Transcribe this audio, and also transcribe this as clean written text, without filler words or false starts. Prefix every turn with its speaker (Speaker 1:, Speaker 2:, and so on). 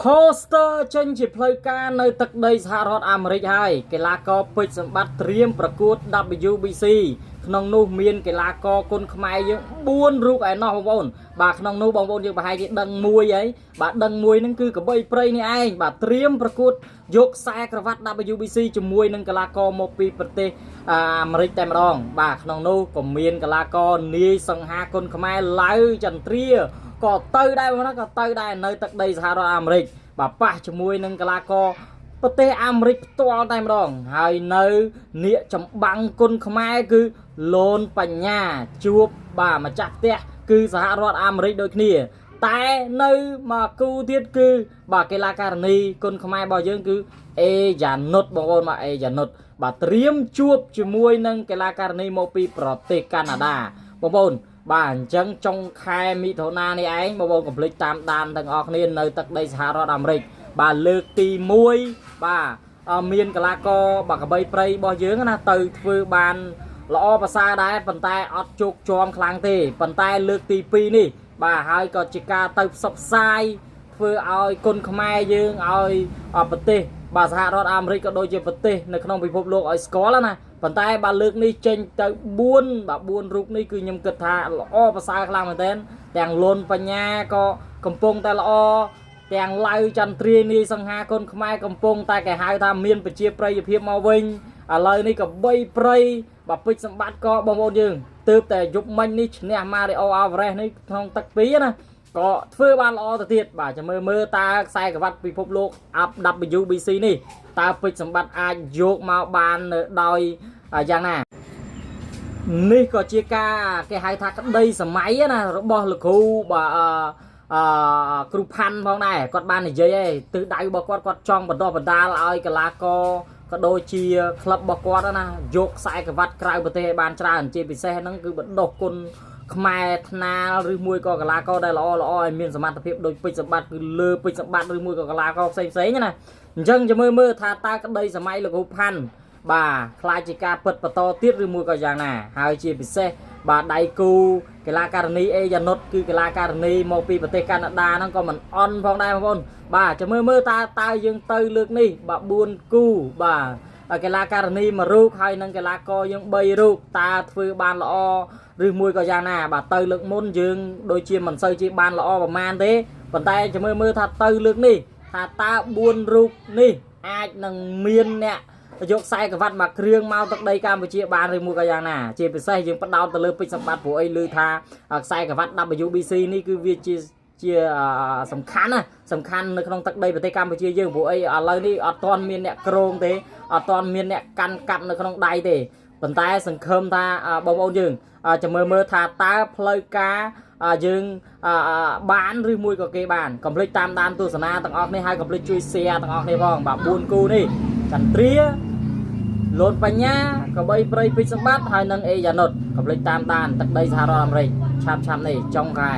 Speaker 1: poster ចេញជាផ្លូវការនៅទឹកដីសហរដ្ឋអាមេរិកហើយកីឡាករពេជ្រសម្បត្តិត្រៀមប្រកួត WBC ក្នុងនោះមានកីឡាករគុនខ្មែរយើង4រូបឯណោះបងប្អូនបាទក្នុងនោះបងប្អូនយើងប្រហែលជាដឹងមួយហើយបាទដឹងមួយហ្នឹងគឺកបីព្រៃនេះឯងបាទត្រៀមប្រកួតយកខ្សែក្រវ៉ាត់ WBC ជាមួយនឹងកីឡាករមកពីប្រទេសអាមេរិកតែម្ដងបាទក្នុងនោះក៏មានកីឡាករនាយសង្ហាគុនខ្មែរឡៅចន្ទ្រាក៏ទៅដែរបងប្អូនក៏ទៅដែរនៅទឹកដីសហរដ្ឋអាមេរិកបាទប៉ះជាមួយនឹងកីឡាករប្រទេសអាមេរិកផ្ទាល់តែម្ដងហើយនៅនាគចម្បាំងគុនខ្មែរគឺលូនបញ្ញាជួបបាទម្ចាស់ផ្ទះគឺសហរដ្ឋអាមេរិកដូចគ្នាតែនៅមកគូទៀតគឺបាទកីឡាករនីគុនខ្មែររបស់យើងគឺអេយ៉ានុតបងប្អូនមកអេយ៉ានុតបាទត្រៀមជួបជាមួយនឹងកីឡាករនីមកពីប្រទេសកាណាដាបងប្អូនបាទអញ្ចឹងចុងខែមិថុនានេះឯងបងប្អូនកុំភ្លេចតាមដានទាំងអស់គ្នានៅទឹកដីសហរដ្ឋអាមេរិកបាទលើកទី1បាទមានកីឡាករបាទកបីព្រៃរបស់យើងណាទៅធ្វើបានល្អប្រសើរដែរប៉ុន្តែអត់ជោគជាំខ្លាំងទេប៉ុន្តែលើកទី2នេះបាទហើយក៏ជាការទៅផ្សព្វផ្សាយធ្វើឲ្យគុនខ្មែរយើងឲ្យប្រទេសបាទសហរដ្ឋអាមេរិកក៏ដូចជាប្រទេសនៅក្នុងពិភពលោកឲ្យស្គាល់ណាប៉ុន្តែបាទលើកនេះចេញទៅ4បាទ4រូបនេះគឺខ្ញុំគិតថាល្អប្រសើរខ្លាំងមែនទែនទាំងលុនបញ្ញាក៏កំពុងតែល្អទាំងឡៅចន្ទ្រានីសង្ហាគុនខ្មែរកំពុងតែគេហៅថាមានប្រជាប្រិយភាពមកវិញឥឡូវនេះក៏បីព្រៃបាទពេជ្រសម្បត្តិក៏បងប្អូនយើងទើបតែយប់មិញនេះឈ្នះ Mario Alvarez នេះក្នុងទឹកពីណាក៏ធ្វើបានល្អទៅទៀតបាទចាំមើលតើខ្សែក្រវ៉ាត់ពិភពលោក WBC នេះតើពេជ្រសម្បត្តិអាចយកមកបានដោយយ៉ាងណានេះក៏ជាការគេហៅថាក្តីសម័យណារបស់លោកគ្រូបាទគ្រូផាន់ផងដែរគាត់បាននិយាយឯងទិសដៅរបស់គាត់ចង់បន្តបណ្ដាលឲ្យកីឡាករក៏ដូចជាក្លឹបរបស់គាត់ណាយកខ្សែក្រវ៉ាត់ក្រៅប្រទេសឲ្យបានច្រើនជាពិសេសហ្នឹងគឺបណ្ដុះគុណខ្មែរថ្នាលឬមួយក៏កីឡាករដែលល្អឲ្យមានសមត្ថភាពដូចពេជ្រសម្បត្តិគឺលើពេជ្រសម្បត្តិឬមួយក៏កីឡាករផ្សេងណាអញ្ចឹងចាំមើលថាតើក្តីសម័យលោកគ្រូផាន់បាទខ្លាចជាការពិតបន្តទៀតឬមួយក៏យ៉ាងណាហើយជាពិសេសបាទដៃគូកីឡាករនីអេយ៉ានុតគឺកីឡាករនីមកពីប្រទេសកាណាដាហ្នឹងក៏មិនអន់ផងដែរបងប្អូនបាទចាំមើលតើយើងទៅលើកនេះបាទ4គូបាទកីឡាករនី1រូបហើយនឹងកីឡាករយើង3រូបតើធ្វើបានល្អឬមួយក៏យ៉ាងណាបាទទៅលើកមុនយើងដូចជាមិនសូវជាបានល្អប្រហែលទេប៉ុន្តែចាំមើលថាទៅលើកនេះថាតើ4រូបនេះអាចនឹងមានអ្នកយកខ្សែក្រវ៉ាត់មកគ្រឿងមកទឹកដីកម្ពុជាបានឬមួយក៏យ៉ាងណាជាពិសេសយើងបដោតទៅលើពេជ្រសម្បត្តិព្រោះអីឮថាខ្សែក្រវ៉ាត់ WBC នេះគឺវាជាសំខាន់ណាសំខាន់នៅក្នុងទឹកដីប្រទេសកម្ពុជាយើងព្រោះអីឥឡូវនេះអត់ទាន់មានអ្នកក្រងទេអត់ទាន់មានអ្នកកាន់កាប់នៅក្នុងដៃទេប៉ុន្តែសង្ឃឹមថាបងប្អូនយើងចាំមើលថាតើផ្លូវការយើងបានឬមួយក៏គេបានកុំភ្លេចតាមដានទស្សនាទាំងអស់នេះហើយកុំភ្លេចជួយ share ទាំងអស់គ្នាផងបាទ4គូនេះចន្ទ្រាលូនបញ្ញាកបីព្រៃពេជ្រសម្បត្តិហើយនឹងអេយ៉ានុតកុំភ្លេចតាមដានទឹកដីសហរដ្ឋអាមេរិកឆាប់នេះចុងខែ